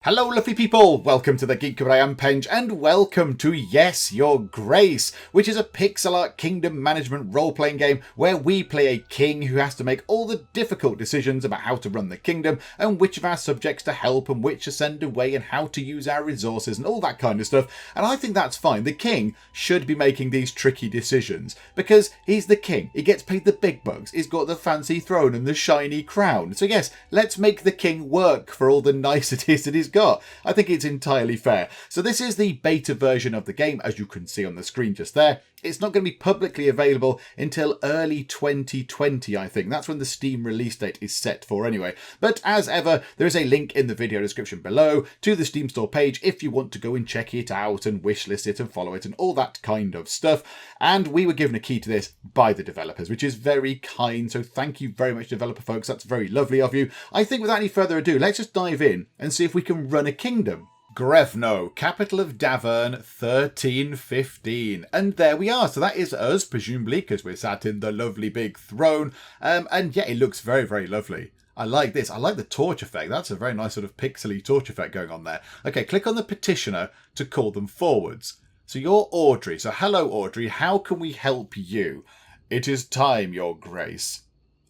Hello lovely people, welcome to the Geek, I am Penge, and welcome to Yes, Your Grace, which is a pixel art kingdom management role-playing game where we play a king who has to make all the difficult decisions about how to run the kingdom and which of our subjects to help and which to send away and how to use our resources and all that kind of stuff. And I think that's fine. The king should be making these tricky decisions because he's the king. He gets paid the big bucks. He's got the fancy throne and the shiny crown. So yes, let's make the king work for all the niceties that he's got. I think it's entirely fair. So this is the beta version of the game, as you can see on the screen just there. It's not going to be publicly available until early 2020, I think. That's when the Steam release date is set for anyway. But as ever, there is a link in the video description below to the Steam store page if you want to go and check it out and wishlist it and follow it and all that kind of stuff. And we were given a key to this by the developers, which is very kind. So thank you very much, developer folks. That's very lovely of you. I think without any further ado, let's just dive in and see if we can run a kingdom. Grevno, capital of Davern, 1315. And there we are. So that is us, presumably, because we're sat in the lovely big throne. And yeah, it looks very, very lovely. I like this. I like the torch effect. That's a very nice sort of pixely torch effect going on there. Okay, click on the petitioner to call them forwards. So you're Audrey. So hello, Audrey. How can we help you? It is time, Your Grace.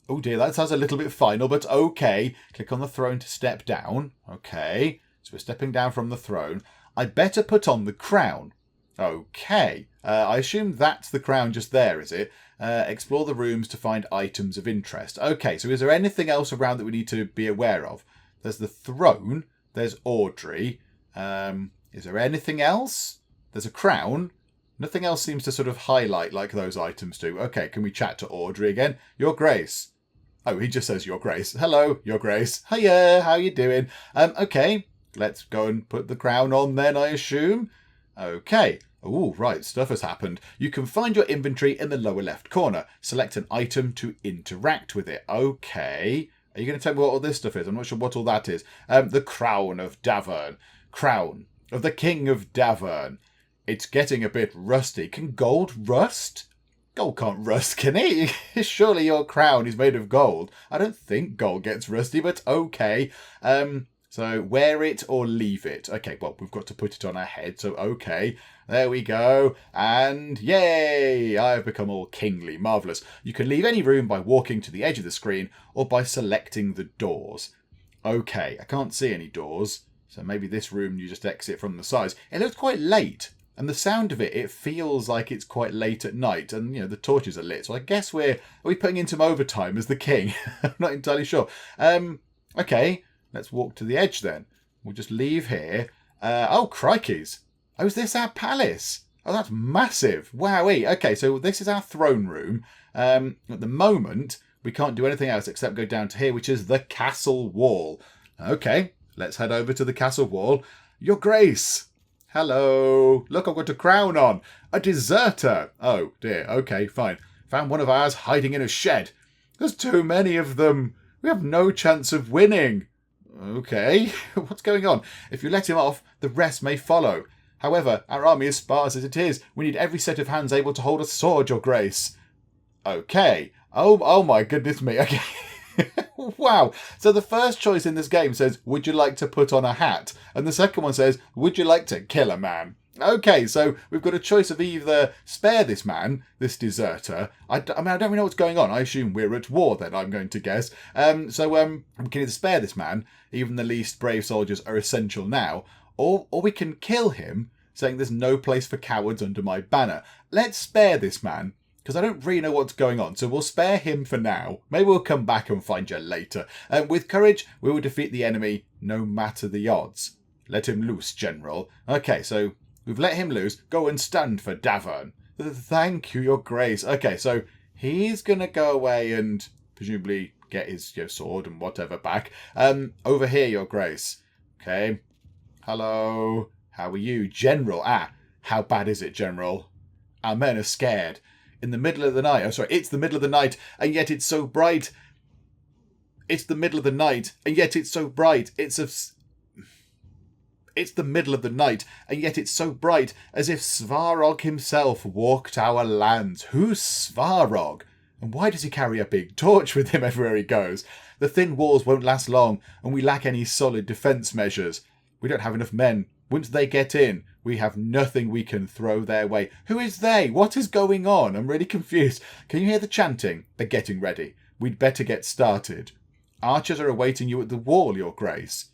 Oh dear, that sounds a little bit final, but okay. Click on the throne to step down. Okay. So we're stepping down from the throne. I better put on the crown. Okay. I assume that's the crown just there, is it? Explore the rooms to find items of interest. Okay, so is there anything else around that we need to be aware of? There's the throne. There's Audrey. Is there anything else? There's a crown. Nothing else seems to sort of highlight like those items do. Okay, can we chat to Audrey again? Your Grace. Oh, he just says Your Grace. Hello, Your Grace. Hiya, how you doing? Okay. Let's go and put the crown on then, I assume. Okay. Oh, right. Stuff has happened. You can find your inventory in the lower left corner. Select an item to interact with it. Okay. Are you going to tell me what all this stuff is? I'm not sure what all that is. The crown of Davern. Crown of the King of Davern. It's getting a bit rusty. Can gold rust? Gold can't rust, can it? Surely your crown is made of gold. I don't think gold gets rusty, but okay. So wear it or leave it. Okay, well, we've got to put it on our head. So, okay, there we go. And yay, I've become all kingly. Marvellous. You can leave any room by walking to the edge of the screen or by selecting the doors. Okay, I can't see any doors. So maybe this room you just exit from the sides. It looks quite late. And the sound of it, it feels like it's quite late at night. And, you know, the torches are lit. So I guess are we putting in some overtime as the king? I'm not entirely sure. Okay. Let's walk to the edge then. We'll just leave here. Oh, crikeys. Oh, is this our palace? Oh, that's massive. Wowee. Okay, so this is our throne room. At the moment, we can't do anything else except go down to here, which is the castle wall. Okay, let's head over to the castle wall. Your Grace. Hello. Look, I've got a crown on. A deserter. Oh, dear. Okay, fine. Found one of ours hiding in a shed. There's too many of them. We have no chance of winning. Okay, what's going on? If you let him off, the rest may follow. However, our army is sparse as it is. We need every set of hands able to hold a sword, Your Grace. Okay. Oh my goodness me. Okay. Wow. So the first choice in this game says, would you like to put on a hat? And the second one says, would you like to kill a man? Okay, so we've got a choice of either spare this man, this deserter. I mean, I don't really know what's going on. I assume we're at war then, I'm going to guess. We can either spare this man, even the least brave soldiers are essential now, or we can kill him, saying there's no place for cowards under my banner. Let's spare this man, because I don't really know what's going on. So we'll spare him for now. Maybe we'll come back and find you later. With courage, we will defeat the enemy, no matter the odds. Let him loose, General. Okay, so we've let him loose. Go and stand for Davern. Thank you, Your Grace. Okay, so he's going to go away and presumably get his sword and whatever back. Over here, Your Grace. Okay. Hello. How are you? General. How bad is it, General? Our men are scared. In the middle of the night. Oh, sorry. It's the middle of the night, and yet it's so bright. It's the middle of the night, and yet it's so bright. It's the middle of the night, and yet it's so bright, as if Svarog himself walked our lands. Who's Svarog? And why does he carry a big torch with him everywhere he goes? The thin walls won't last long, and we lack any solid defence measures. We don't have enough men. Once they get in, we have nothing we can throw their way. Who is they? What is going on? I'm really confused. Can you hear the chanting? They're getting ready. We'd better get started. Archers are awaiting you at the wall, Your Grace.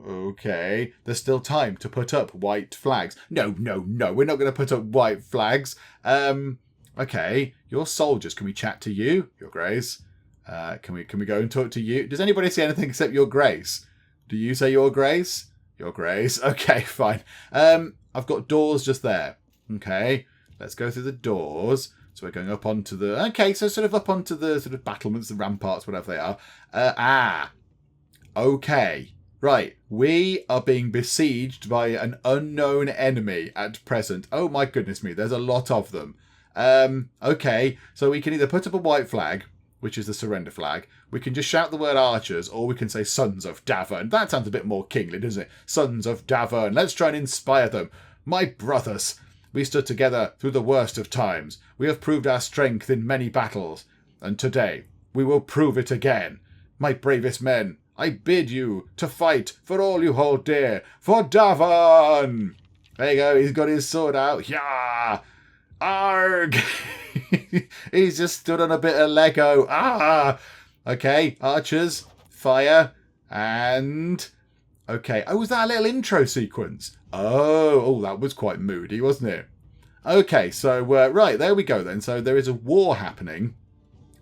Okay, there's still time to put up white flags. No, we're not going to put up white flags. Okay, your soldiers, can we chat to you, Your Grace? Can we go and talk to you? Does anybody say anything except Your Grace? Do you say Your Grace? Your Grace. Okay, fine. I've got doors just there. Okay, let's go through the doors. So we're going up onto the... Okay, so sort of up onto the sort of battlements, the ramparts, whatever they are. Okay. Right, we are being besieged by an unknown enemy at present. Oh my goodness me, there's a lot of them. Okay, so we can either put up a white flag, which is the surrender flag. We can just shout the word archers, or we can say Sons of Davern. That sounds a bit more kingly, doesn't it? Sons of Davern. Let's try and inspire them. My brothers, we stood together through the worst of times. We have proved our strength in many battles, and today we will prove it again. My bravest men, I bid you to fight for all you hold dear, for Davern! There you go, he's got his sword out. Yeah! Arg! He's just stood on a bit of Lego. Okay, archers, fire, and... Okay, oh, was that a little intro sequence? Oh, that was quite moody, wasn't it? Okay, so, right, there we go then. So there is a war happening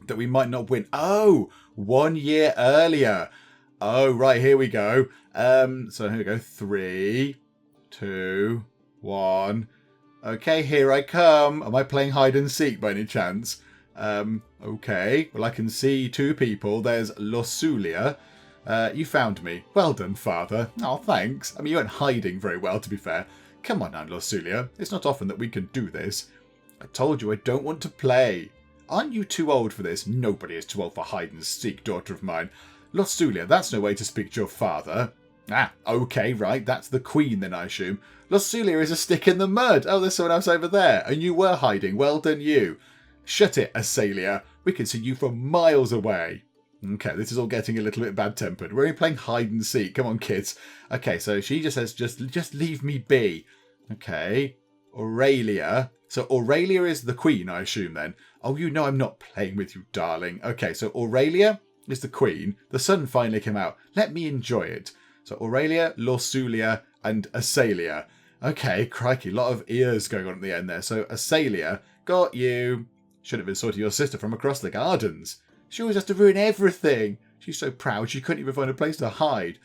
that we might not win. Oh, 1 year earlier. Oh, right, here we go. So here we go. 3, 2, 1... Okay, here I come. Am I playing hide and seek by any chance? Okay. Well, I can see 2 people. There's Losulia. You found me. Well done, father. Oh, thanks. I mean, you weren't hiding very well, to be fair. Come on now, Losulia. It's not often that we can do this. I told you I don't want to play. Aren't you too old for this? Nobody is too old for hide and seek, daughter of mine. Losulia, that's no way to speak to your father. Okay, right. That's the queen then, I assume. Losulia is a stick in the mud. Oh, there's someone else over there. And you were hiding. Well done, you. Shut it, Asalia. We can see you from miles away. Okay, this is all getting a little bit bad-tempered. We're only playing hide and seek. Come on, kids. Okay, so she just says, just leave me be. Okay. Aurelia. So Aurelia is the queen, I assume, then. Oh, you know I'm not playing with you, darling. Okay, so Aurelia is the queen. The sun finally came out. Let me enjoy it. So Aurelia, Losulia, and Asalia. Okay, crikey, a lot of ears going on at the end there. So Asalia, got you. Should have been sorting your sister from across the gardens. She always has to ruin everything. She's so proud she couldn't even find a place to hide.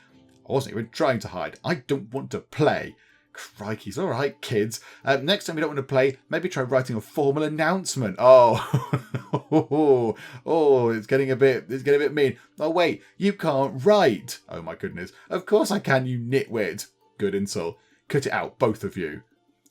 I wasn't even trying to hide. I don't want to play. Crikey, all right, kids. Next time you don't want to play, maybe try writing a formal announcement. Oh, it's getting a bit mean. Oh wait, you can't write. Oh my goodness. Of course I can, you nitwit. Good insult. Cut it out, both of you.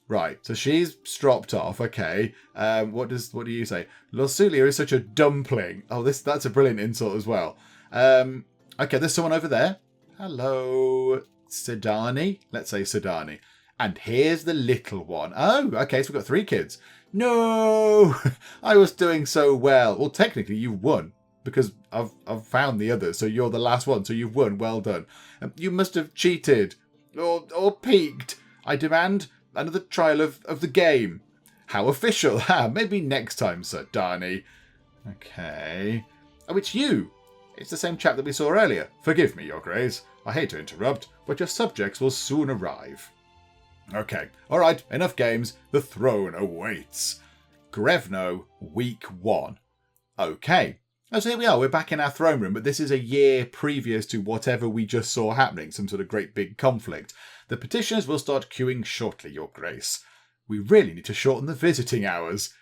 Right, so she's stropped off. Okay. What do you say? Losulia is such a dumpling. Oh, that's a brilliant insult as well. Okay, there's someone over there. Hello, Sidani. Let's say Sidani. And here's the little one. Oh, okay, so we've got 3 kids. No, I was doing so well. Well, technically you won because I've found the others. So you're the last one. So you've won. Well done. You must have cheated or peeked. I demand another trial of the game. How official. Maybe next time, Sir Darnay. Okay. Oh, it's you. It's the same chap that we saw earlier. Forgive me, Your Grace. I hate to interrupt, but your subjects will soon arrive. Okay. All right. Enough games. The throne awaits. Grevno, week 1. Okay. So here we are. We're back in our throne room, but this is a year previous to whatever we just saw happening, some sort of great big conflict. The petitioners will start queuing shortly, Your Grace. We really need to shorten the visiting hours.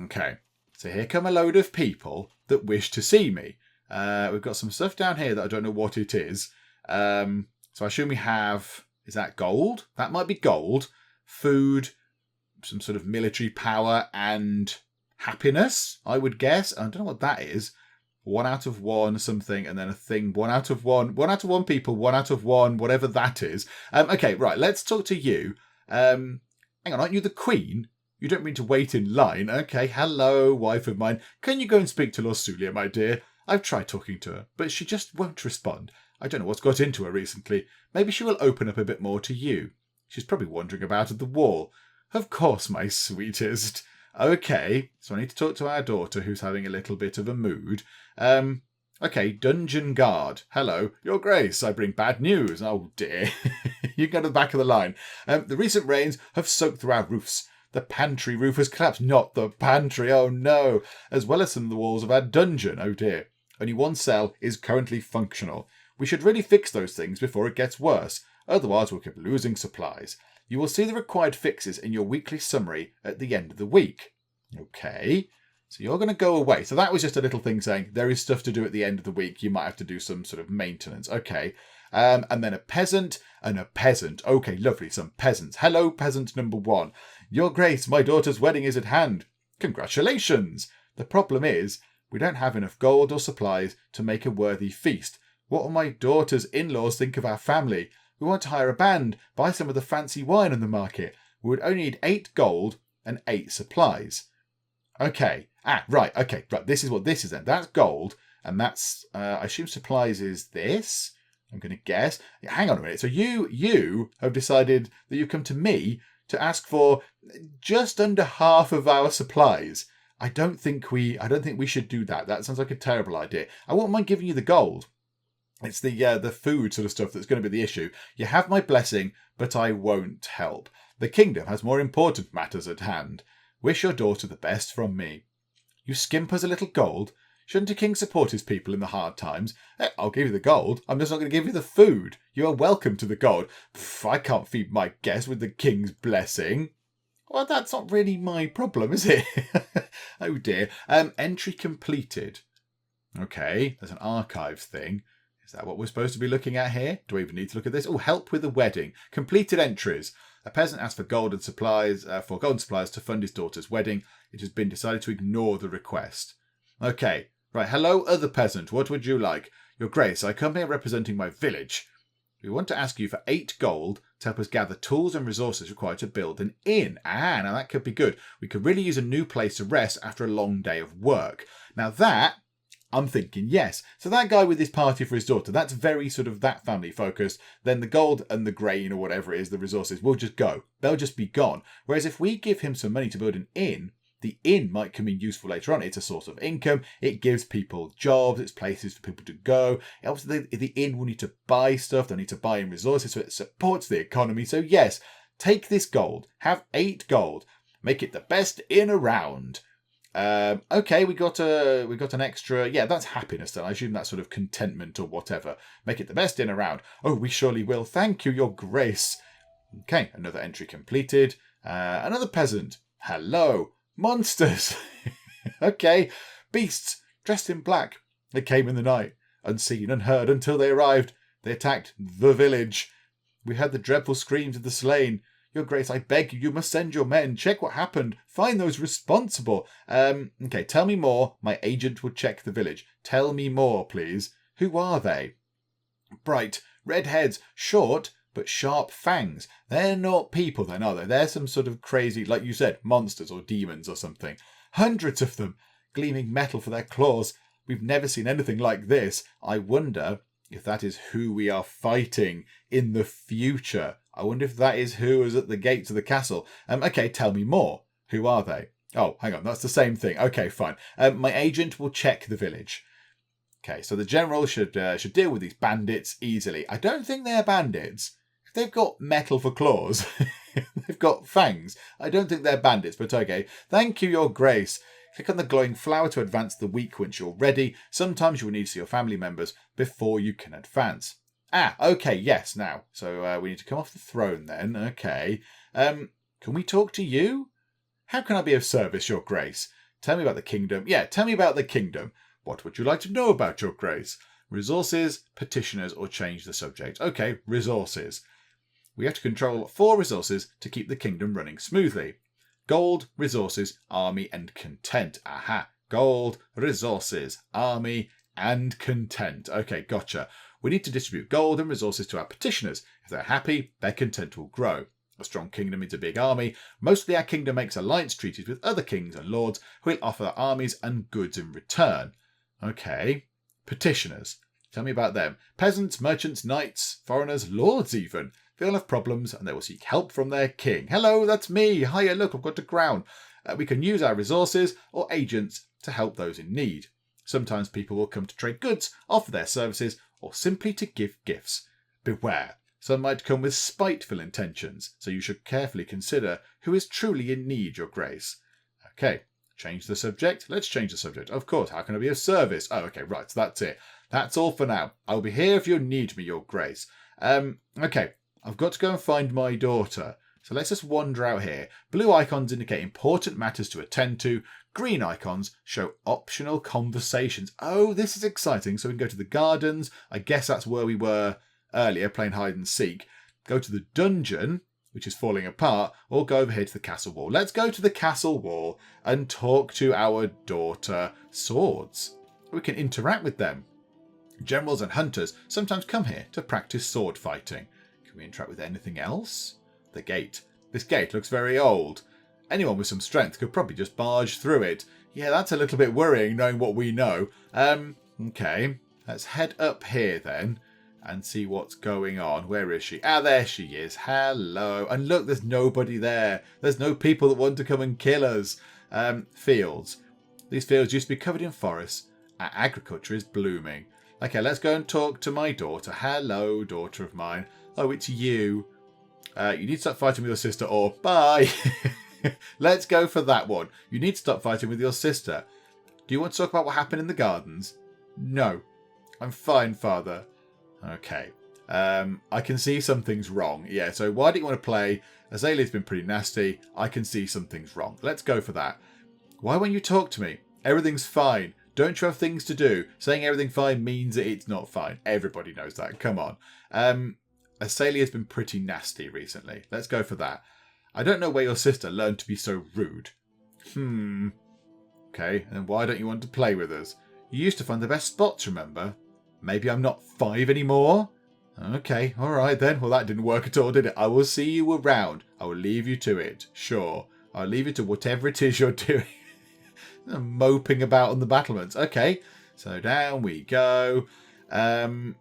Okay. So here come a load of people that wish to see me. We've got some stuff down here that I don't know what it is. So I assume we have... Is that gold? That might be gold. Food, some sort of military power, and happiness, I would guess. I don't know what that is. 1 out of 1 something, and then a thing. 1 out of 1. 1 out of 1 people. 1 out of 1, whatever that is. Okay, right. Let's talk to you. Hang on, aren't you the queen? You don't mean to wait in line. Okay, hello, wife of mine. Can you go and speak to Losulia, my dear? I've tried talking to her, but she just won't respond. I don't know what's got into her recently. Maybe she will open up a bit more to you. She's probably wandering about at the wall. Of course, my sweetest. Okay, so I need to talk to our daughter who's having a little bit of a mood. Okay, dungeon guard. Hello, Your Grace, I bring bad news. Oh dear. You can go to the back of the line. The recent rains have soaked through our roofs. The pantry roof has collapsed. Not the pantry, oh no. As well as some of the walls of our dungeon. Oh dear. Only one cell is currently functional. We should really fix those things before it gets worse. Otherwise, we'll keep losing supplies. You will see the required fixes in your weekly summary at the end of the week. Okay. So you're going to go away. So that was just a little thing saying there is stuff to do at the end of the week. You might have to do some sort of maintenance. Okay. And then a peasant and a peasant. Okay, lovely. Some peasants. Hello, peasant number 1. Your Grace, my daughter's wedding is at hand. Congratulations. The problem is we don't have enough gold or supplies to make a worthy feast. What will my daughter's in-laws think of our family? We want to hire a band, buy some of the fancy wine on the market. We would only need 8 gold and 8 supplies. Okay. Right. Okay. Right. This is what this is then. That's gold. And that's, I assume supplies is this. I'm going to guess. Hang on a minute. So you have decided that you've come to me to ask for just under half of our supplies. I don't think we should do that. That sounds like a terrible idea. I won't mind giving you the gold. It's the food sort of stuff that's going to be the issue. You have my blessing, but I won't help. The kingdom has more important matters at hand. Wish your daughter the best from me. You skimp us a little gold? Shouldn't a king support his people in the hard times? I'll give you the gold. I'm just not going to give you the food. You are welcome to the gold. I can't feed my guests with the king's blessing. Well, that's not really my problem, is it? Oh dear. Entry completed. Okay, there's an archive thing. Is that what we're supposed to be looking at here? Do I even need to look at this? Oh, help with the wedding. Completed entries. A peasant asked for gold and supplies to fund his daughter's wedding. It has been decided to ignore the request. Okay, right. Hello, other peasant. What would you like? Your Grace, I come here representing my village. We want to ask you for 8 gold to help us gather tools and resources required to build an inn. Now that could be good. We could really use a new place to rest after a long day of work. Now that, I'm thinking, yes. So that guy with his party for his daughter, that's very sort of that family focused. Then the gold and the grain or whatever it is, the resources, will just go. They'll just be gone. Whereas if we give him some money to build an inn, the inn might come in useful later on. It's a source of income. It gives people jobs. It's places for people to go. Obviously, the inn will need to buy stuff. They'll need to buy in resources. So it supports the economy. So yes, take this gold. Have 8 gold. Make it the best inn around. Okay, we got an extra. Yeah, that's happiness then. I assume that's sort of contentment or whatever. Make it the best inn around. Oh, we surely will. Thank you, Your Grace. Okay, another entry completed. Another peasant. Hello. Monsters. Okay. Beasts dressed in black. They came in the night, unseen, unheard, until they arrived. They attacked the village. We heard the dreadful screams of the slain. Your Grace, I beg you, you must send your men. Check what happened. Find those responsible. Okay, tell me more. My agent will check the village. Tell me more, please. Who are they? Bright, red heads, short, but sharp fangs. They're not people then, are they? They're some sort of crazy, like you said, monsters or demons or something. Hundreds of them, gleaming metal for their claws. We've never seen anything like this. I wonder if that is who we are fighting in the future. I wonder if that is who is at the gates of the castle. Okay, tell me more. Who are they? Oh, hang on, that's the same thing. Okay, fine. My agent will check the village. Okay, so the general should deal with these bandits easily. I don't think they're bandits. If they've got metal for claws, they've got fangs. I don't think they're bandits, but okay. Thank you, Your Grace. Click on the glowing flower to advance the week once you're ready. Sometimes you will need to see your family members before you can advance. Okay, yes, now. So we need to come off the throne then. Okay. Can we talk to you? How can I be of service, Your Grace? Tell me about the kingdom. Yeah, tell me about the kingdom. What would you like to know about, Your Grace? Resources, petitioners, or change the subject. Okay, resources. We have to control 4 resources to keep the kingdom running smoothly. Gold, resources, army, and content. Aha. Gold, resources, army, and content. Okay, gotcha. We need to distribute gold and resources to our petitioners. If they're happy, their content will grow. A strong kingdom means a big army. Mostly our kingdom makes alliance treaties with other kings and lords who will offer armies and goods in return. Okay. Petitioners. Tell me about them. Peasants, merchants, knights, foreigners, lords even. They all have problems and they will seek help from their king. Hello, that's me. Hiya, look, I've got a crown. We can use our resources or agents to help those in need. Sometimes people will come to trade goods, offer their services, or simply to give gifts. Beware, some might come with spiteful intentions, so you should carefully consider who is truly in need, your grace. Okay, change the subject. Let's change the subject. Of course, how can I be of service? Oh, okay, right, so that's it. That's all for now. I'll be here if you need me, your grace. Okay, I've got to go and find my daughter. So let's just wander out here. Blue icons indicate important matters to attend to. Green icons show optional conversations. Oh, this is exciting. So we can go to the gardens. I guess that's where we were earlier, playing hide and seek. Go to the dungeon, which is falling apart, or go over here to the castle wall. Let's go to the castle wall and talk to our daughter Swords. We can interact with them. Generals and hunters sometimes come here to practice sword fighting. Can we interact with anything else? The gate. This gate looks very old. Anyone with some strength could probably just barge through it. Yeah, that's a little bit worrying knowing what we know. Okay. Let's head up here then and see what's going on. Where is she? Ah, there she is. Hello. And look, there's nobody there. There's no people that want to come and kill us. Fields. These fields used to be covered in forests. Our agriculture is blooming. Okay, let's go and talk to my daughter. Hello, daughter of mine. Oh, it's you. You need to stop fighting with your sister or bye. Let's go for that one. You need to stop fighting with your sister. Do you want to talk about what happened in the gardens? No. I'm fine, father. Okay. I can see something's wrong. Yeah, so why don't you want to play? Azalea's been pretty nasty. I can see something's wrong. Let's go for that. Why won't you talk to me? Everything's fine. Don't you have things to do? Saying everything's fine means that it's not fine. Everybody knows that. Come on. Azalea's been pretty nasty recently. Let's go for that. I don't know where your sister learned to be so rude. Okay, and why don't you want to play with us? You used to find the best spots, remember? Maybe I'm not 5 anymore? Okay, alright then. Well, that didn't work at all, did it? I will see you around. I will leave you to it. Sure. I'll leave you to whatever it is you're doing. Moping about on the battlements. Okay, so down we go. Can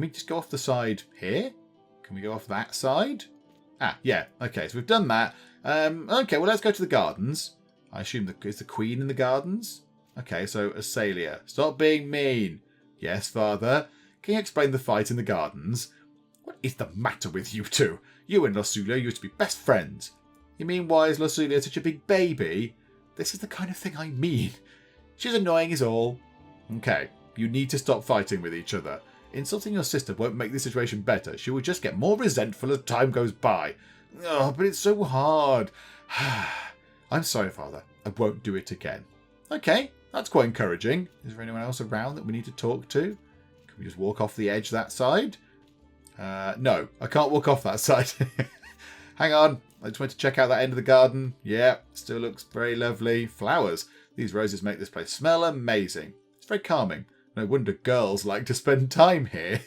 we just go off the side here? Can we go off that side? Ah, yeah. Okay, so we've done that. Okay, well, let's go to the gardens. I assume is the queen in the gardens? Okay, so Azalea. Stop being mean. Yes, father. Can you explain the fight in the gardens? What is the matter with you two? You and Lasulia used to be best friends. You mean why is Lasulia such a big baby? This is the kind of thing I mean. She's annoying is all. Okay, you need to stop fighting with each other. Insulting your sister won't make the situation better. She will just get more resentful as time goes by. Oh, but it's so hard. I'm sorry, father. I won't do it again. Okay, that's quite encouraging. Is there anyone else around that we need to talk to? Can we just walk off the edge that side? No, I can't walk off that side. Hang on. I just went to check out that end of the garden. Yeah, still looks very lovely. Flowers. These roses make this place smell amazing. It's very calming. No wonder girls like to spend time here.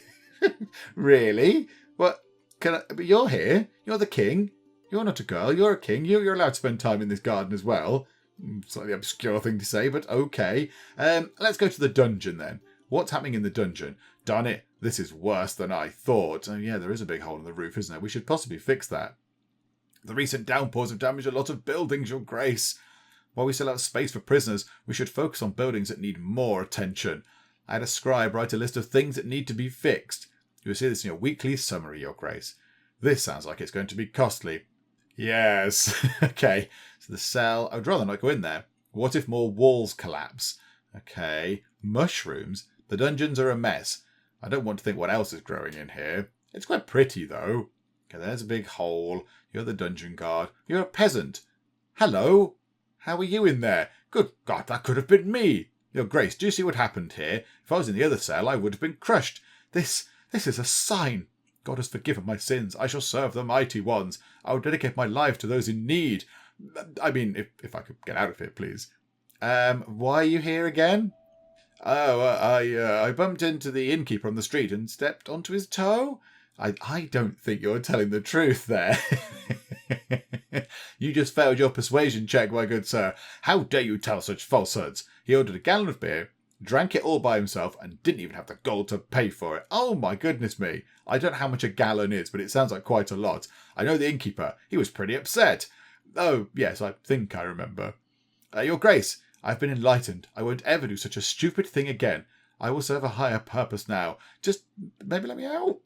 Really? What? But you're here. You're the king. You're not a girl. You're a king. You're allowed to spend time in this garden as well. Slightly obscure thing to say, but okay. Let's go to the dungeon then. What's happening in the dungeon? Darn it, this is worse than I thought. Oh yeah, there is a big hole in the roof, isn't there? We should possibly fix that. The recent downpours have damaged a lot of buildings, your grace. While we still have space for prisoners, we should focus on buildings that need more attention. I had a scribe write a list of things that need to be fixed. You will see this in your weekly summary, your grace. This sounds like it's going to be costly. Yes. Okay. So the cell. I would rather not go in there. What if more walls collapse? Okay. Mushrooms. The dungeons are a mess. I don't want to think what else is growing in here. It's quite pretty, though. Okay, there's a big hole. You're the dungeon guard. You're a peasant. Hello. How are you in there? Good God, that could have been me. Your grace, do you see what happened here? If I was in the other cell, I would have been crushed. This is a sign. God has forgiven my sins. I shall serve the mighty ones. I will dedicate my life to those in need. I mean, if I could get out of here, please. Why are you here again? Oh, I bumped into the innkeeper on the street and stepped onto his toe. I don't think you're telling the truth there. You just failed your persuasion check, my good sir. How dare you tell such falsehoods? He ordered a gallon of beer, drank it all by himself, and didn't even have the gold to pay for it. Oh my goodness me. I don't know how much a gallon is, but it sounds like quite a lot. I know the innkeeper. He was pretty upset. Oh, yes, I think I remember. Your Grace, I've been enlightened. I won't ever do such a stupid thing again. I will serve a higher purpose now. Just maybe let me out.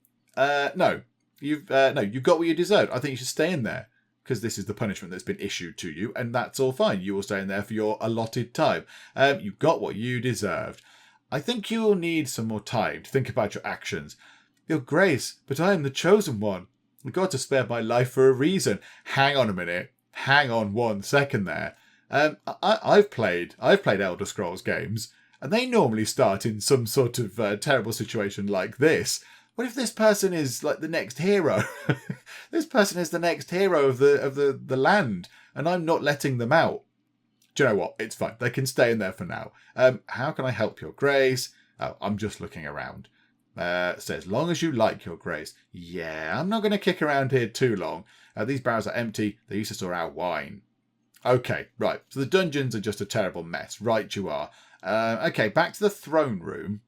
No. You've got what you deserved. I think you should stay in there, because this is the punishment that's been issued to you, and that's all fine. You will stay in there for your allotted time. You've got what you deserved. I think you will need some more time to think about your actions. Your Grace, but I am the chosen one. The gods have spared my life for a reason. Hang on a minute. Hang on 1 second there. I've played Elder Scrolls games, and they normally start in some sort of terrible situation like this. What if this person is like the next hero? This person is the next hero of the land, and I'm not letting them out. Do you know what? It's fine. They can stay in there for now. How can I help, Your Grace? Oh, I'm just looking around. So as long as you like, Your Grace. Yeah, I'm not going to kick around here too long. These barrels are empty. They used to store our wine. Okay, right. So the dungeons are just a terrible mess. Right you are. Okay, back to the throne room.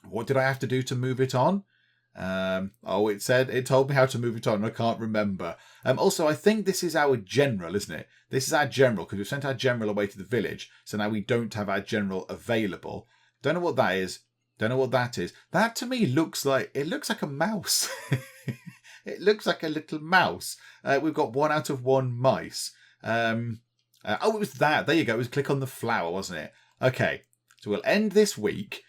What did I have to do to move it on? It told me how to move it on. I can't remember. Also, I think this is our general, isn't it? This is our general, because we've sent our general away to the village. So now we don't have our general available. Don't know what that is. Don't know what that is. That to me looks like a mouse. It looks like a little mouse. We've got 1 out of 1 mice. It was that. There you go. It was click on the flower, wasn't it? Okay. So we'll end this week.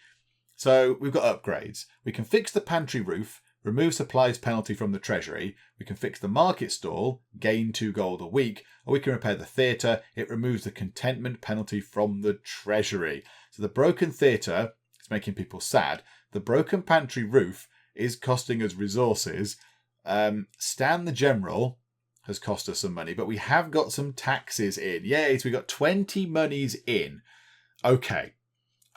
So we've got upgrades. We can fix the pantry roof, remove supplies penalty from the treasury. We can fix the market stall, gain 2 gold a week. Or we can repair the theatre. It removes the contentment penalty from the treasury. So the broken theatre is making people sad. The broken pantry roof is costing us resources. Stan the General has cost us some money, but we have got some taxes in. Yay, so we got 20 monies in. Okay.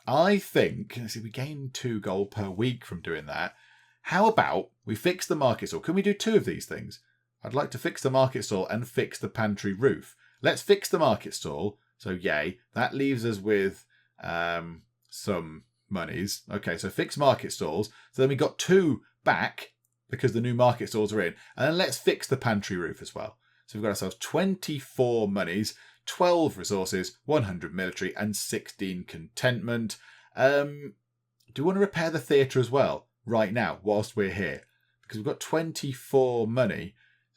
I think, let's see, we gain 2 gold per week from doing that. How about we fix the market stall? Can we do 2 of these things? I'd like to fix the market stall and fix the pantry roof. Let's fix the market stall. So yay, that leaves us with some monies. Okay, so fix market stalls. So then we got 2 back because the new market stalls are in. And then let's fix the pantry roof as well. So we've got ourselves 24 monies. 12 resources, 100 military, and 16 contentment. Do we want to repair the theatre as well right now whilst we're here? Because we've got 24 money.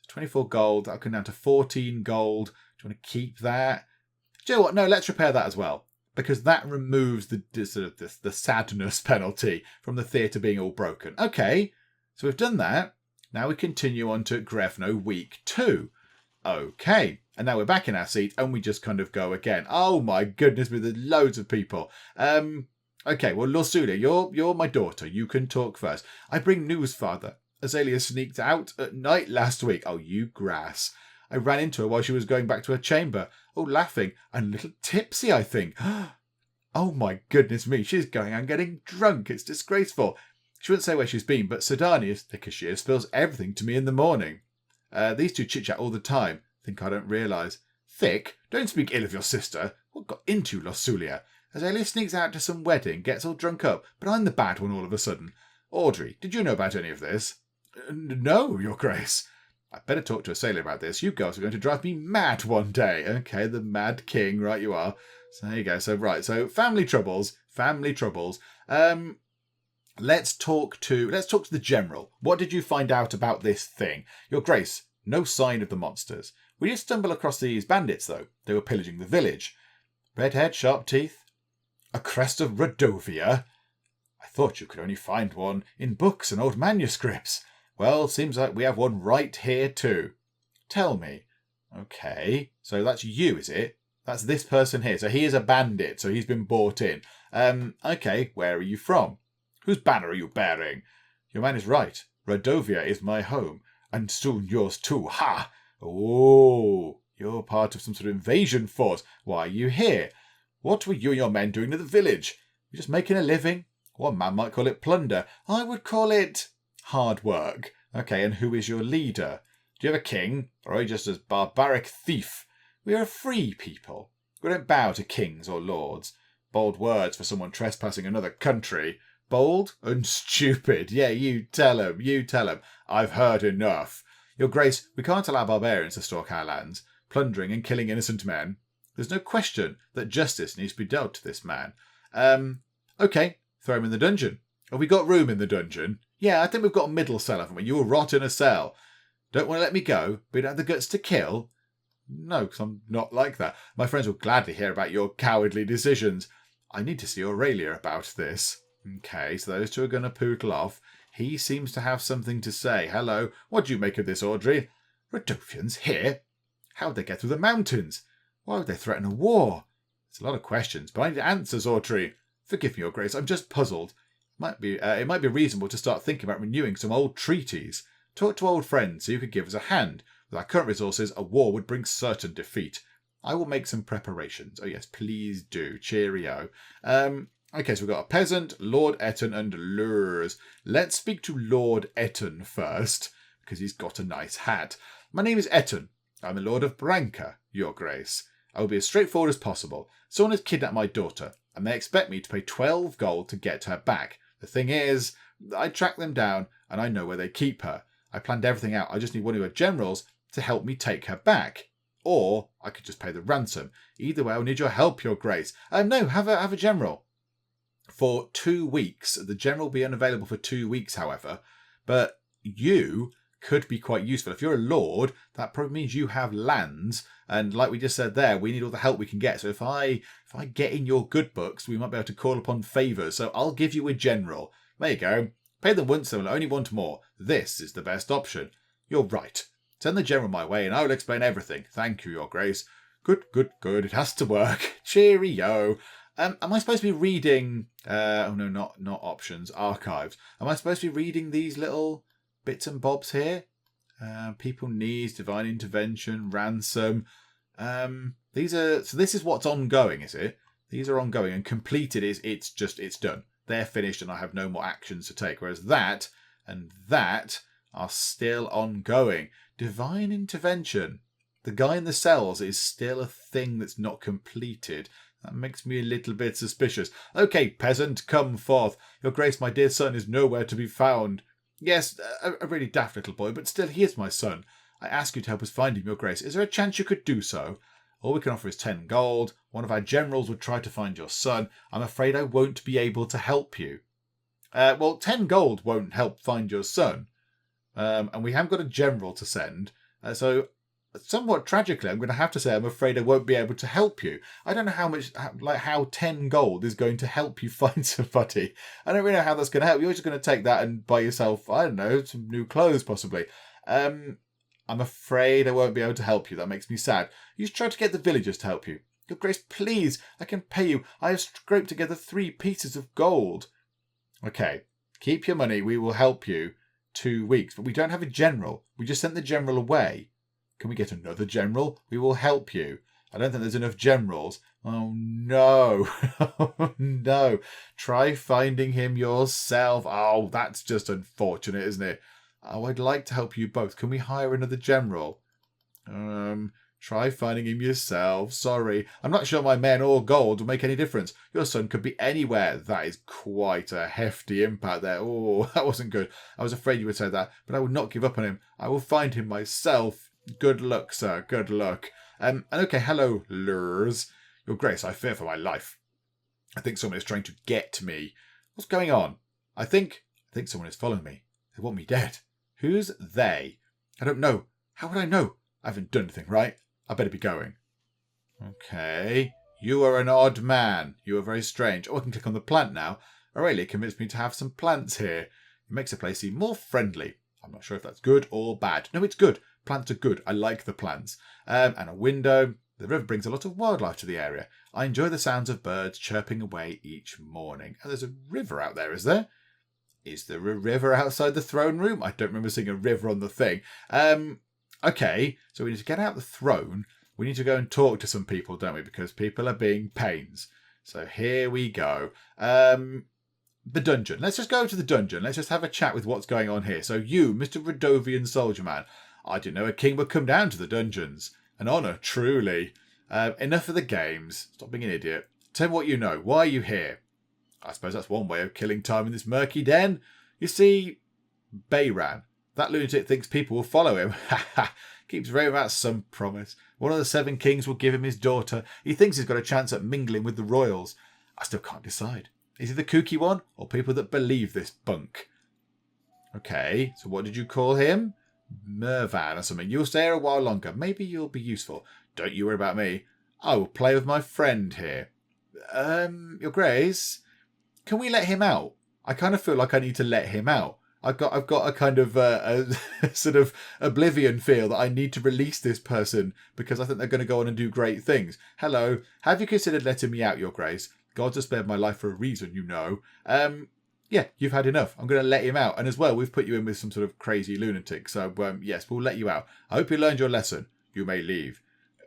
24 gold, that'll come down to 14 gold. Do you want to keep that? Do you know what? No, let's repair that as well. Because that removes the sadness penalty from the theatre being all broken. Okay, so we've done that. Now we continue on to Grevno week 2. Okay, and now we're back in our seat and we just kind of go again. Oh my goodness, with loads of people. Okay, well, Lorsulia, you're my daughter. You can talk first. I bring news, father. Azalea sneaked out at night last week. Oh, you grass. I ran into her while she was going back to her chamber. Oh, laughing and a little tipsy, I think. Oh my goodness me, she's going and getting drunk. It's disgraceful. She wouldn't say where she's been, but Sidani, as thick as she is, spills everything to me in the morning. These two chit-chat all the time. Think I don't realise. Thick? Don't speak ill of your sister. What got into Lorsulia? Azalea sneaks out to some wedding, gets all drunk up, but I'm the bad one all of a sudden. Audrey, did you know about any of this? No, Your Grace. I'd better talk to Azalea about this. You girls are going to drive me mad one day. Okay, the Mad King, right you are. So there you go. So family troubles. Let's talk to the general. What did you find out about this thing? Your Grace, no sign of the monsters. We did stumble across these bandits, though. They were pillaging the village. Red head, sharp teeth. A crest of Rodovia. I thought you could only find one in books and old manuscripts. Well, seems like we have one right here, too. Tell me. Okay, so that's you, is it? That's this person here. So he is a bandit, so he's been bought in. Okay, where are you from? Whose banner are you bearing? Your man is right. Rodovia is my home, and soon yours too. Ha! Oh, you're part of some sort of invasion force. Why are you here? What were you and your men doing to the village? You're just making a living? One man might call it plunder. I would call it hard work. Okay, and who is your leader? Do you have a king, or are you just a barbaric thief? We are a free people. We don't bow to kings or lords. Bold words for someone trespassing another country. Bold and stupid. Yeah, you tell him. You tell him. I've heard enough. Your Grace, we can't allow barbarians to stalk our lands, plundering and killing innocent men. There's no question that justice needs to be dealt to this man. Okay, throw him in the dungeon. Have we got room in the dungeon? Yeah, I think we've got a middle cell, haven't we? You'll rot in a cell. Don't want to let me go, but you don't have the guts to kill? No, because I'm not like that. My friends will gladly hear about your cowardly decisions. I need to see Aurelia about this. Okay, so those two are going to poodle off. He seems to have something to say. Hello, what do you make of this, Audrey? Rodovians here? How'd they get through the mountains? Why would they threaten a war? It's a lot of questions, but I need answers, Audrey. Forgive me, Your Grace, I'm just puzzled. It might be reasonable to start thinking about renewing some old treaties. Talk to old friends so you could give us a hand. With our current resources, a war would bring certain defeat. I will make some preparations. Oh yes, please do. Cheerio. Okay, so we've got a peasant, Lord Eton, and lures. Let's speak to Lord Eton first, because he's got a nice hat. My name is Eton. I'm a Lord of Branca, Your Grace. I will be as straightforward as possible. Someone has kidnapped my daughter, and they expect me to pay 12 gold to get her back. The thing is, I tracked them down, and I know where they keep her. I planned everything out. I just need one of your generals to help me take her back. Or I could just pay the ransom. Either way, I'll need your help, Your Grace. No, have a general. For 2 weeks. The general will be unavailable for 2 weeks, however. But you could be quite useful. If you're a lord, that probably means you have lands. And like we just said there, we need all the help we can get. So if I get in your good books, we might be able to call upon favours. So I'll give you a general. There you go. Pay them once, they'll only want more. This is the best option. You're right. Send the general my way and I will explain everything. Thank you, Your Grace. Good. It has to work. Cheerio. Am I supposed to be reading... oh no, not options. Archives. Am I supposed to be reading these little bits and bobs here? People needs, divine intervention, ransom. These are... So this is what's ongoing, is it? These are ongoing, and completed is it's done. They're finished and I have no more actions to take. Whereas that and that are still ongoing. Divine intervention. The guy in the cells is still a thing that's not completed. That makes me a little bit suspicious. Okay, peasant, come forth. Your Grace, my dear son is nowhere to be found. Yes, a really daft little boy, but still he is my son. I ask you to help us find him, Your Grace. Is there a chance you could do so? All we can offer is 10 gold. One of our generals would try to find your son. I'm afraid I won't be able to help you. Well, 10 gold won't help find your son. And we haven't got a general to send. So, somewhat tragically, I'm going to have to say I'm afraid I won't be able to help you. I don't know how 10 gold is going to help you find somebody. I don't really know how that's going to help. You're just going to take that and buy yourself, I don't know, some new clothes possibly. I'm afraid I won't be able to help you. That makes me sad. You should try to get the villagers to help you. Your Grace, please, I can pay you. I have scraped together 3 pieces of gold. Okay, keep your money. We will help you. 2 weeks. But we don't have a general. We just sent the general away. Can we get another general? We will help you. I don't think there's enough generals. Oh, no. Oh, no. Try finding him yourself. Oh, that's just unfortunate, isn't it? Oh, I'd like to help you both. Can we hire another general? Try finding him yourself. Sorry. I'm not sure my men or gold will make any difference. Your son could be anywhere. That is quite a hefty impact there. Oh, that wasn't good. I was afraid you would say that, but I will not give up on him. I will find him myself. Good luck, sir. Good luck. And okay, hello, lures. Your Grace, I fear for my life. I think someone is trying to get me. What's going on? I think someone is following me. They want me dead. Who's they? I don't know. How would I know? I haven't done anything, right? I better be going. Okay. You are an odd man. You are very strange. Oh, I can click on the plant now. Aurelia convinced me to have some plants here. It makes the place seem more friendly. I'm not sure if that's good or bad. No, it's good. Plants are good. I like the plants. And a window. The river brings a lot of wildlife to the area. I enjoy the sounds of birds chirping away each morning. Oh, there's a river out there, is there? Is there a river outside the throne room? I don't remember seeing a river on the thing. Okay, so we need to get out the throne. We need to go and talk to some people, don't we? Because people are being pains. So here we go. The dungeon. Let's just go to the dungeon. Let's just have a chat with what's going on here. So you, Mr. Rodovian soldier man. I didn't know a king would come down to the dungeons. An honour, truly. Enough of the games. Stop being an idiot. Tell me what you know. Why are you here? I suppose that's one way of killing time in this murky den. You see, Bayran, that lunatic thinks people will follow him. Ha ha. Keeps raving about some promise. One of the 7 kings will give him his daughter. He thinks he's got a chance at mingling with the royals. I still can't decide. Is he the kooky one or people that believe this bunk? Okay, so what did you call him? Mervan or something. You'll stay here a while longer. Maybe you'll be useful. Don't you worry about me. I will play with my friend here. Your Grace, can we let him out? I kind of feel like I need to let him out. I've got a kind of a sort of oblivion feel that I need to release this person because I think they're going to go on and do great things. Hello, have you considered letting me out, Your Grace? God has spared my life for a reason, you know. Yeah, you've had enough. I'm going to let him out. And as well, we've put you in with some sort of crazy lunatic. So, yes, we'll let you out. I hope you learned your lesson. You may leave.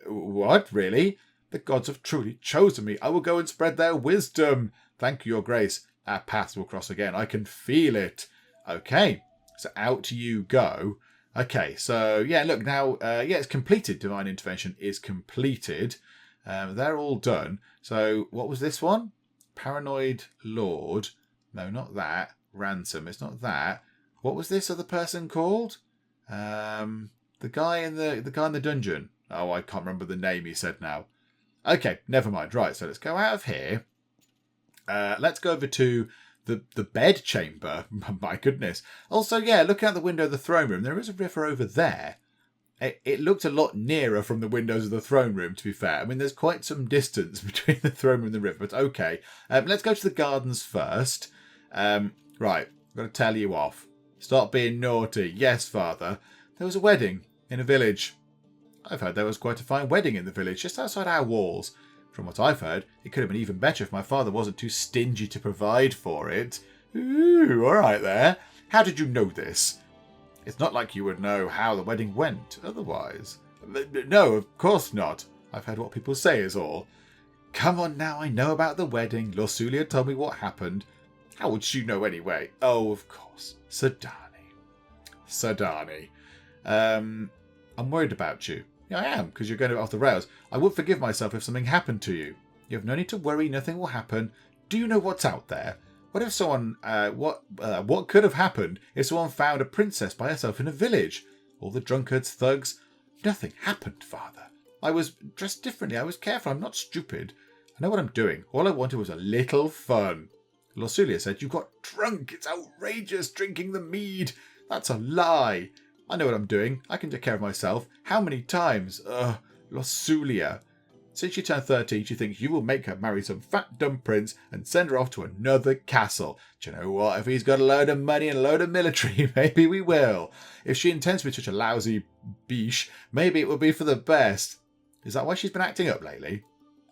What? Really? The gods have truly chosen me. I will go and spread their wisdom. Thank you, Your Grace. Our paths will cross again. I can feel it. Okay, so out you go. Okay, so, yeah, look, now, it's completed. Divine Intervention is completed. They're all done. So, what was this one? Paranoid Lord. No, not that. Ransom. It's not that. What was this other person called? The guy in the dungeon. Oh, I can't remember the name he said now. Okay, never mind. Right, so let's go out of here. Let's go over to the bed chamber. My goodness. Also, yeah, looking out the window of the throne room, there is a river over there. It looked a lot nearer from the windows of the throne room, to be fair. I mean, there's quite some distance between the throne room and the river, but okay. Let's go to the gardens first. Right, I've got to tell you off. Stop being naughty. Yes, Father. There was a wedding in a village. I've heard there was quite a fine wedding in the village, just outside our walls. From what I've heard, it could have been even better if my father wasn't too stingy to provide for it. Ooh, all right there. How did you know this? It's not like you would know how the wedding went otherwise. No, of course not. I've heard what people say is all. Come on now, I know about the wedding. Lorsulia told me what happened. How would she know anyway? Oh, of course. Sadani. I'm worried about you. Yeah, I am, because you're going off the rails. I would forgive myself if something happened to you. You have no need to worry. Nothing will happen. Do you know what's out there? What if someone... what could have happened if someone found a princess by herself in a village? All the drunkards, thugs... Nothing happened, Father. I was dressed differently. I was careful. I'm not stupid. I know what I'm doing. All I wanted was a little fun. Lorsulia said you got drunk. It's outrageous, drinking the mead. That's a lie. I know what I'm doing. I can take care of myself. How many times? Lorsulia. Since she turned 13, she thinks you will make her marry some fat dumb prince and send her off to another castle. Do you know what? If he's got a load of money and a load of military, maybe we will. If she intends to be such a lousy biche, maybe it will be for the best. Is that why she's been acting up lately?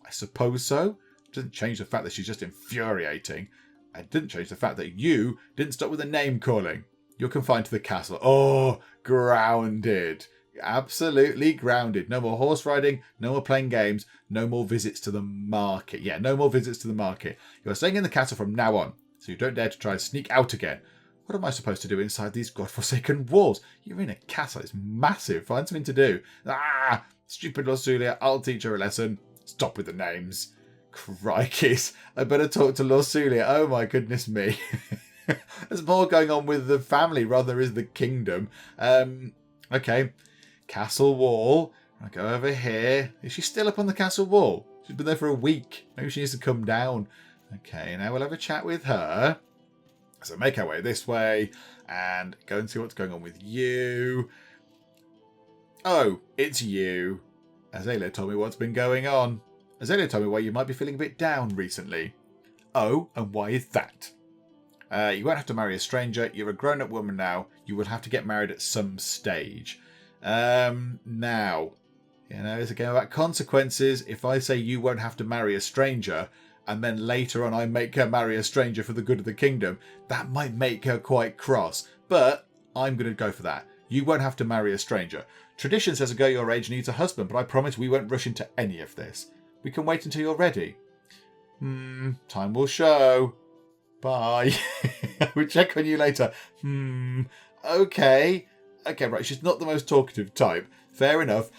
I suppose so. It doesn't change the fact that she's just infuriating. It didn't change the fact that you didn't stop with the name calling. You're confined to the castle. Oh, grounded. Absolutely grounded. No more horse riding, no more playing games, no more visits to the market. Yeah, no more visits to the market. You are staying in the castle from now on, so you don't dare to try and sneak out again. What am I supposed to do inside these godforsaken walls? You're in a castle. It's massive. Find something to do. Ah, stupid Lorsulia. I'll teach her a lesson. Stop with the names. Crikeys. I better talk to Lorsulia. Oh my goodness me. There's more going on with the family rather than there is the kingdom. Okay. Castle wall. I go over here. Is she still up on the castle wall? She's been there for a week. Maybe she needs to come down. Okay, now we'll have a chat with her. So make our way this way and go and see what's going on with you. Oh, it's you. Azalea told me what's been going on. Azalea told me why you might be feeling a bit down recently. Oh, and why is that? You won't have to marry a stranger. You're a grown-up woman now. You will have to get married at some stage. Now, it's a game about consequences. If I say you won't have to marry a stranger, and then later on I make her marry a stranger for the good of the kingdom, that might make her quite cross. But I'm going to go for that. You won't have to marry a stranger. Tradition says a girl your age needs a husband, but I promise we won't rush into any of this. We can wait until you're ready. Time will show. Bye. We'll check on you later. Okay. Okay, right. She's not the most talkative type. Fair enough.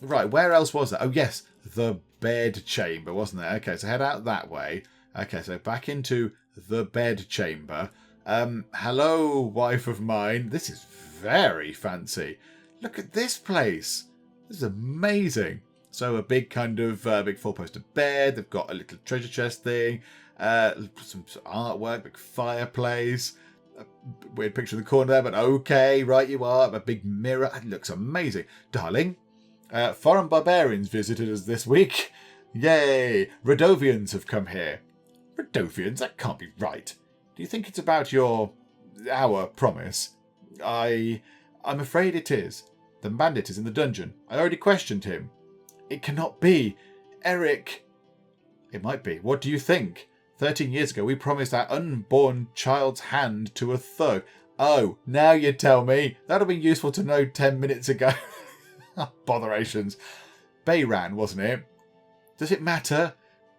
Right. Where else was that? Oh, yes. the bed chamber, wasn't it? Okay, so head out that way. Okay, so back into the bed chamber. Hello, wife of mine. This is very fancy. Look at this place. This is amazing. So a big kind of big four-poster bed. They've got a little treasure chest thing. Some artwork, big fireplace. A weird picture in the corner there, but okay, right you are. A big mirror. It looks amazing. Darling, foreign barbarians visited us this week. Yay! Radovians have come here. Radovians? That can't be right. Do you think it's about our promise? I'm afraid it is. The bandit is in the dungeon. I already questioned him. It cannot be. Eric. It might be. What do you think? 13 years ago, we promised our unborn child's hand to a thug. Oh, now you tell me. That would have been useful to know 10 minutes ago. Botherations. Bayran, wasn't it? Does it matter?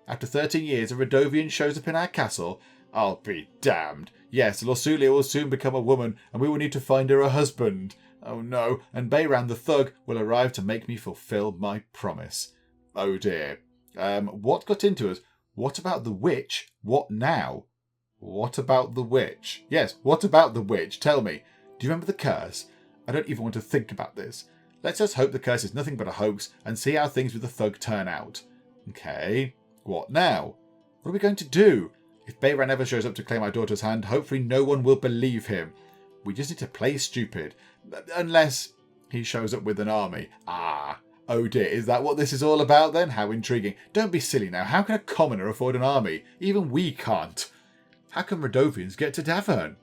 After 13 years, a Radovian shows up in our castle. I'll be damned. Yes, Losulia will soon become a woman, and we will need to find her a husband. Oh no, and Bayran the thug will arrive to make me fulfill my promise. Oh dear. What got into us? What about the witch? What now? What about the witch? Yes, what about the witch? Tell me. Do you remember the curse? I don't even want to think about this. Let's just hope the curse is nothing but a hoax and see how things with the thug turn out. Okay, what now? What are we going to do? If Bayran ever shows up to claim our daughter's hand, hopefully no one will believe him. We just need to play stupid. Unless he shows up with an army. Ah, oh dear, is that what this is all about then? How intriguing. Don't be silly now. How can a commoner afford an army? Even we can't. How can Radovians get to Tavern?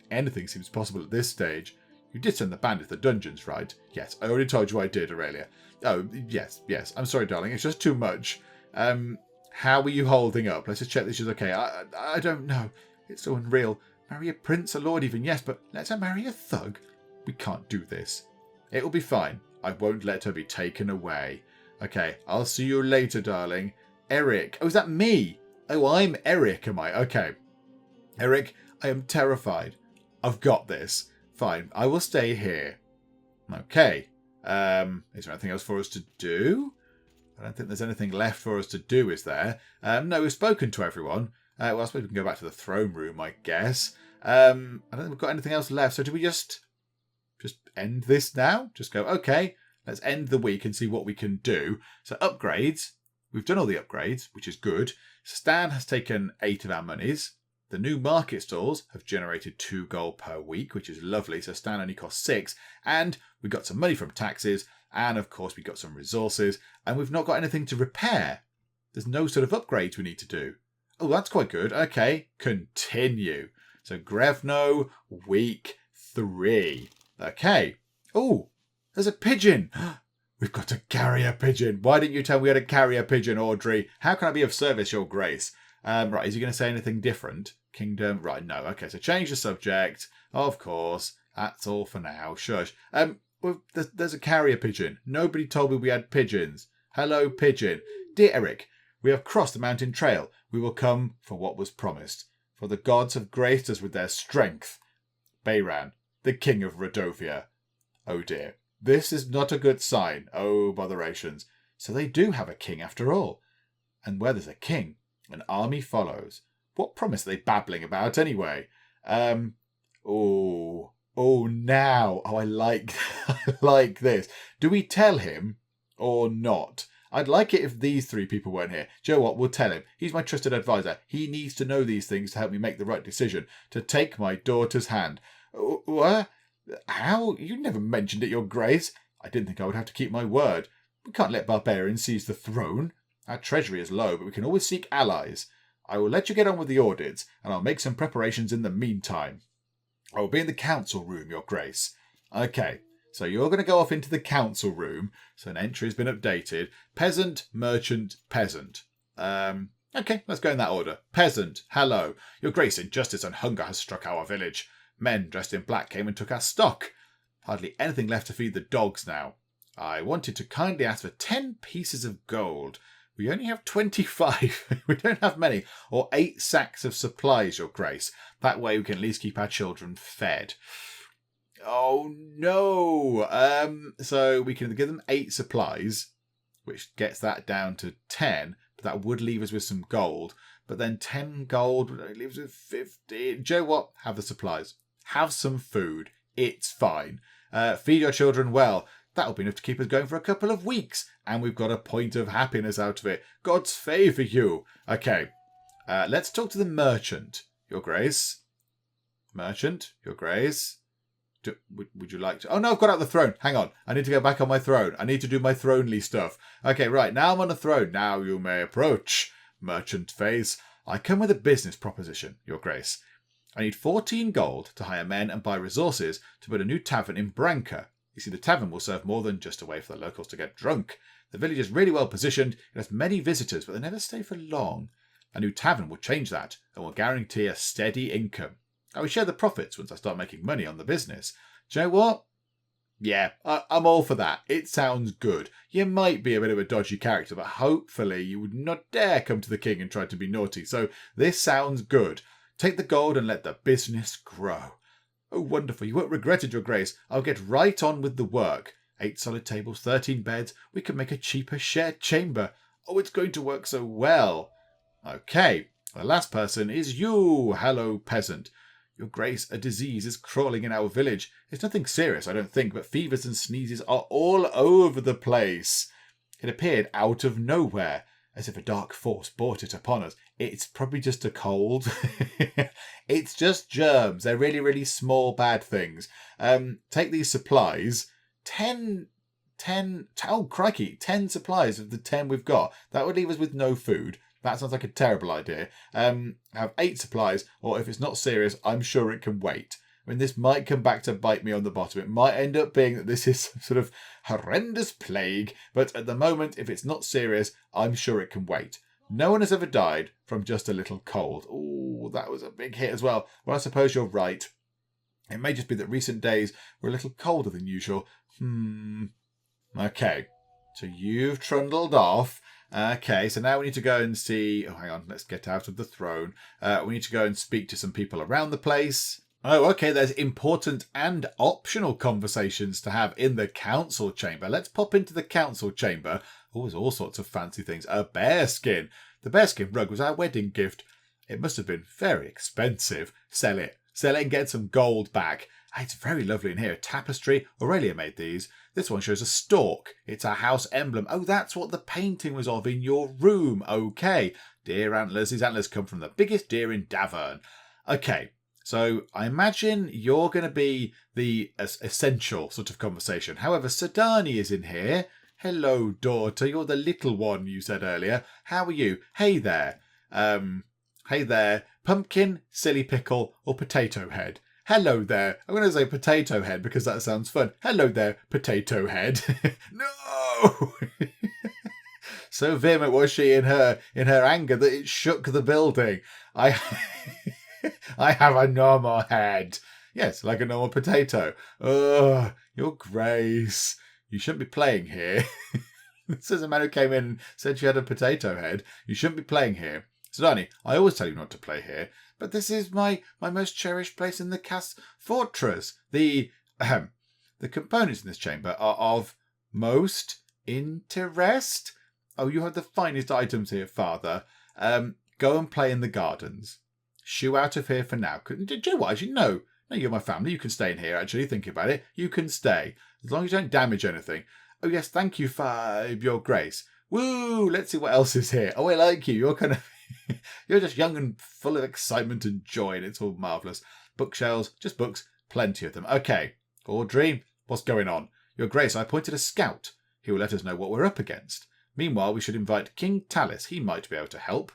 Anything seems possible at this stage. You did send the bandit to the dungeons, right? Yes, I already told you I did, Aurelia. Oh, yes. I'm sorry, darling. It's just too much. How are you holding up? Let's just check this is okay. I don't know. It's so unreal. Marry a prince, a lord even, yes, but let her marry a thug? We can't do this. It'll be fine. I won't let her be taken away. Okay, I'll see you later, darling. Eric. Oh, is that me? Oh, I'm Eric, am I? Okay. Eric, I am terrified. I've got this. Fine, I will stay here. Okay. Is there anything else for us to do? I don't think there's anything left for us to do, is there? No, we've spoken to everyone. Well, I suppose we can go back to the throne room, I guess. I don't think we've got anything else left. So do we just end this now? Just go, okay, let's end the week and see what we can do. So upgrades. We've done all the upgrades, which is good. Stan has taken 8 of our monies. The new market stalls have generated 2 gold per week, which is lovely. So Stan only costs 6. And we got some money from taxes. And of course, we got some resources. And we've not got anything to repair. There's no sort of upgrades we need to do. Oh, that's quite good. Okay, continue. So Grevno, week 3. Okay. Oh, there's a pigeon. We've got a carrier pigeon. Why didn't you tell me we had a carrier pigeon, Audrey? How can I be of service, Your Grace? Right, is he going to say anything different? Kingdom? Right, no. Okay, so change the subject. Of course. That's all for now. Shush. Well, there's a carrier pigeon. Nobody told me we had pigeons. Hello, pigeon. Dear Eric, we have crossed the mountain trail. We will come for what was promised. For the gods have graced us with their strength. Bayran, the king of Rodovia. Oh dear. This is not a good sign. Oh, botherations. So they do have a king after all. And where there's a king, an army follows. What promise are they babbling about anyway? Now. Oh, I like, I like this. Do we tell him or not? I'd like it if these 3 people weren't here. Do you know what? We'll tell him. He's my trusted advisor. He needs to know these things to help me make the right decision. To take my daughter's hand. What? How? You never mentioned it, Your Grace. I didn't think I would have to keep my word. We can't let barbarians seize the throne. Our treasury is low, but we can always seek allies. I will let you get on with the audits, and I'll make some preparations in the meantime. I will be in the council room, Your Grace. Okay, so you're going to go off into the council room. So an entry has been updated. Peasant, merchant, peasant. Okay, let's go in that order. Peasant, hello. Your Grace, injustice and hunger has struck our village. Men dressed in black came and took our stock. Hardly anything left to feed the dogs now. I wanted to kindly ask for 10 pieces of gold. We only have 25. We don't have many. Or 8 sacks of supplies, Your Grace. That way we can at least keep our children fed. Oh, no. So we can give them 8 supplies. which gets that down to 10. But that would leave us with some gold. But then 10 gold leaves us with 15. Do you know what? Have the supplies. Have some food. It's fine. Feed your children well. That'll be enough to keep us going for a couple of weeks. And we've got a point of happiness out of it. God's favour you. Okay. Let's talk to the merchant, Your Grace. Merchant, Your Grace. Would you like to... Oh, no, I've got out the throne. Hang on. I need to go back on my throne. I need to do my thronely stuff. Okay, right. Now I'm on the throne. Now you may approach. Merchant phase. I come with a business proposition, Your Grace. I need 14 gold to hire men and buy resources to build a new tavern in Branca. You see, the tavern will serve more than just a way for the locals to get drunk. The village is really well positioned. It has many visitors, but they never stay for long. A new tavern will change that and will guarantee a steady income. I will share the profits once I start making money on the business. Do you know what? Yeah, I'm all for that. It sounds good. You might be a bit of a dodgy character, but hopefully you would not dare come to the king and try to be naughty. So this sounds good. Take the gold and let the business grow. Oh, wonderful. You won't regret it, Your Grace. I'll get right on with the work. 8 solid tables, 13 beds. We can make a cheaper shared chamber. Oh, it's going to work so well. Okay, the last person is you. Hello, peasant. Your Grace, a disease is crawling in our village. It's nothing serious, I don't think, but fevers and sneezes are all over the place. It appeared out of nowhere, as if a dark force brought it upon us. It's probably just a cold. It's just germs. They're really, really small, bad things. Take these supplies. 10 supplies of the 10 we've got. That would leave us with no food. That sounds like a terrible idea. Have 8 supplies, or if it's not serious, I'm sure it can wait. I mean, this might come back to bite me on the bottom. It might end up being that this is some sort of horrendous plague, but at the moment, if it's not serious, I'm sure it can wait. No one has ever died from just a little cold. Ooh, that was a big hit as well. Well, I suppose you're right. It may just be that recent days were a little colder than usual. Okay, so you've trundled off. Okay, so now we need to go and see... Oh, hang on, let's get out of the throne. We need to go and speak to some people around the place. Oh, okay, there's important and optional conversations to have in the council chamber. Let's pop into the council chamber. Oh, there's all sorts of fancy things. A bearskin. The bearskin rug was our wedding gift. It must have been very expensive. Sell it. Sell it and get some gold back. It's very lovely in here. A tapestry. Aurelia made these. This one shows a stork. It's a house emblem. Oh, that's what the painting was of in your room. Okay. Deer antlers. These antlers come from the biggest deer in Tavern. Okay. So I imagine you're going to be the essential sort of conversation. However, Sadani is in here. Hello, daughter. You're the little one you said earlier. How are you? Hey there. Hey there. Pumpkin, silly pickle, or potato head? Hello there. I'm going to say potato head because that sounds fun. Hello there, potato head. No! So vehement was she in her anger that it shook the building. I have a normal head. Yes, like a normal potato. Oh, Your Grace. You shouldn't be playing here. This is a man who came in and said she had a potato head. You shouldn't be playing here. Sadani, I always tell you not to play here, but this is my most cherished place in the fortress. The components in this chamber are of most interest. Oh, you have the finest items here, Father. Go and play in the gardens. Shoo out of here for now. Do you know what? No, you're my family. You can stay in here, actually. Think about it. You can stay. As long as you don't damage anything. Oh, yes, thank you, Your Grace. Woo! Let's see what else is here. Oh, I like you. You're kind of... You're just young and full of excitement and joy, and it's all marvellous. Bookshelves, just books, plenty of them. Okay, Audrey, what's going on? Your Grace, I appointed a scout. He will let us know what we're up against. Meanwhile, we should invite King Tallis. He might be able to help.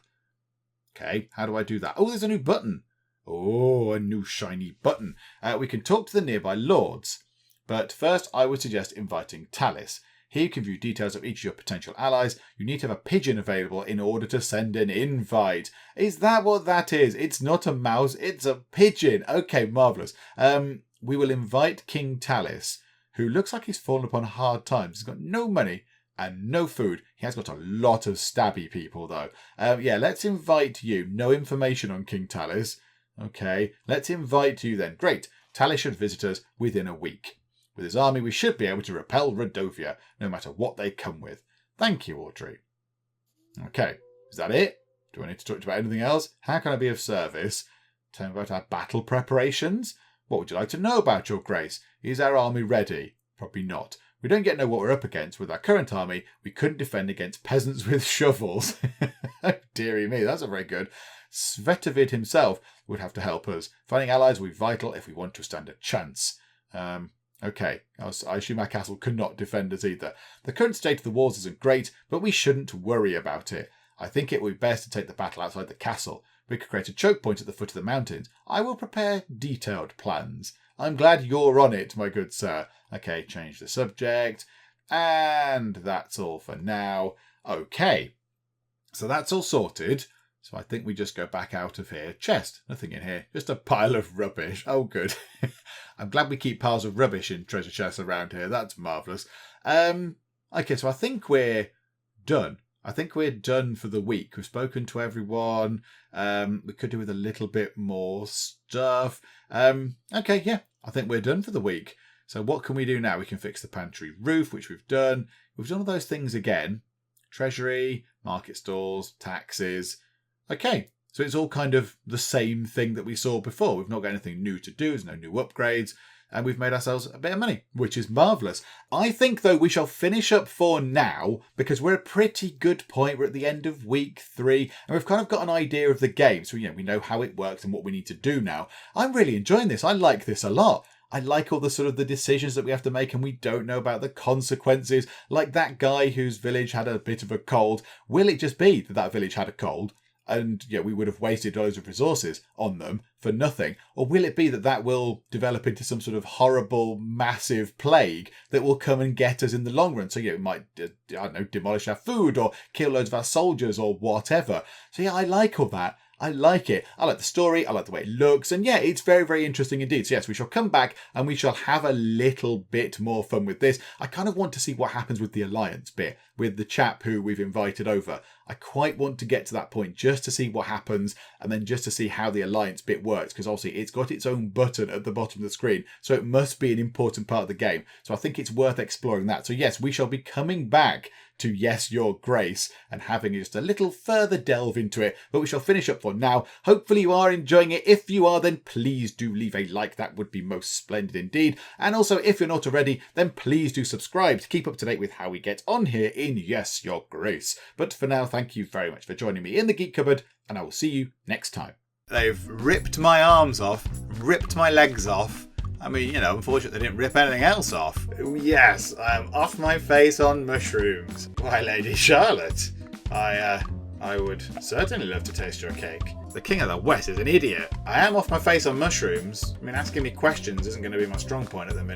Okay, how do I do that? Oh, there's a new button. Oh, a new shiny button. We can talk to the nearby lords. But first, I would suggest inviting Tallis. Here you can view details of each of your potential allies. You need to have a pigeon available in order to send an invite. Is that what that is? It's not a mouse, it's a pigeon. Okay, marvellous. We will invite King Tallis, who looks like he's fallen upon hard times. He's got no money and no food. He has got a lot of stabby people, though. Yeah, let's invite you. No information on King Tallis. Okay, let's invite you then. Great. Tallis should visit us within a week. With his army, we should be able to repel Rodovia, no matter what they come with. Thank you, Audrey. Okay, is that it? Do I need to talk about anything else? How can I be of service? Tell me about our battle preparations. What would you like to know about, your grace? Is our army ready? Probably not. We don't yet know what we're up against. With our current army, we couldn't defend against peasants with shovels. Dearie me, that's not very good. Svetovid himself would have to help us. Finding allies will be vital if we want to stand a chance. Okay, I assume our castle could not defend us either. The current state of the walls isn't great, but we shouldn't worry about it. I think it would be best to take the battle outside the castle. We could create a choke point at the foot of the mountains. I will prepare detailed plans. I'm glad you're on it, my good sir. Okay, change the subject. And that's all for now. Okay, so that's all sorted. So I think we just go back out of here. Chest, nothing in here. Just a pile of rubbish. Oh, good. I'm glad we keep piles of rubbish in treasure chests around here. That's marvellous. Okay, so I think we're done. I think we're done for the week. We've spoken to everyone. We could do with a little bit more stuff. Okay, yeah, I think we're done for the week. So what can we do now? We can fix the pantry roof, which we've done. We've done all those things again. Treasury, market stalls, taxes. Okay, so it's all kind of the same thing that we saw before. We've not got anything new to do. There's no new upgrades. And we've made ourselves a bit of money, which is marvellous. I think, though, we shall finish up for now because we're at a pretty good point. We're at the end of week 3 and we've kind of got an idea of the game. So, we know how it works and what we need to do now. I'm really enjoying this. I like this a lot. I like all the sort of the decisions that we have to make and we don't know about the consequences. Like that guy whose village had a bit of a cold. Will it just be that that village had a cold? And we would have wasted loads of resources on them for nothing? Or will it be that that will develop into some sort of horrible, massive plague that will come and get us in the long run? So, it might, demolish our food or kill loads of our soldiers or whatever. So, I like all that. I like it. I like the story. I like the way it looks. And it's very, very interesting indeed. So yes, we shall come back and we shall have a little bit more fun with this. I kind of want to see what happens with the alliance bit, with the chap who we've invited over. I quite want to get to that point just to see what happens and then just to see how the alliance bit works, because obviously it's got its own button at the bottom of the screen. So it must be an important part of the game. So I think it's worth exploring that. So yes, we shall be coming back to Yes, Your Grace and having just a little further delve into it, but we shall finish up for now. Hopefully you are enjoying it. If you are, then please do leave a like. That would be most splendid indeed. And also, if you're not already, then please do subscribe to keep up to date with how we get on here in Yes, Your Grace. But for now, thank you very much for joining me in the Geek Cupboard, and I will see you next time. They've ripped my arms off, ripped my legs off. I mean, unfortunately they didn't rip anything else off. Yes, I am off my face on mushrooms. Why, Lady Charlotte, I would certainly love to taste your cake. The King of the West is an idiot. I am off my face on mushrooms. I mean, asking me questions isn't going to be my strong point at the minute.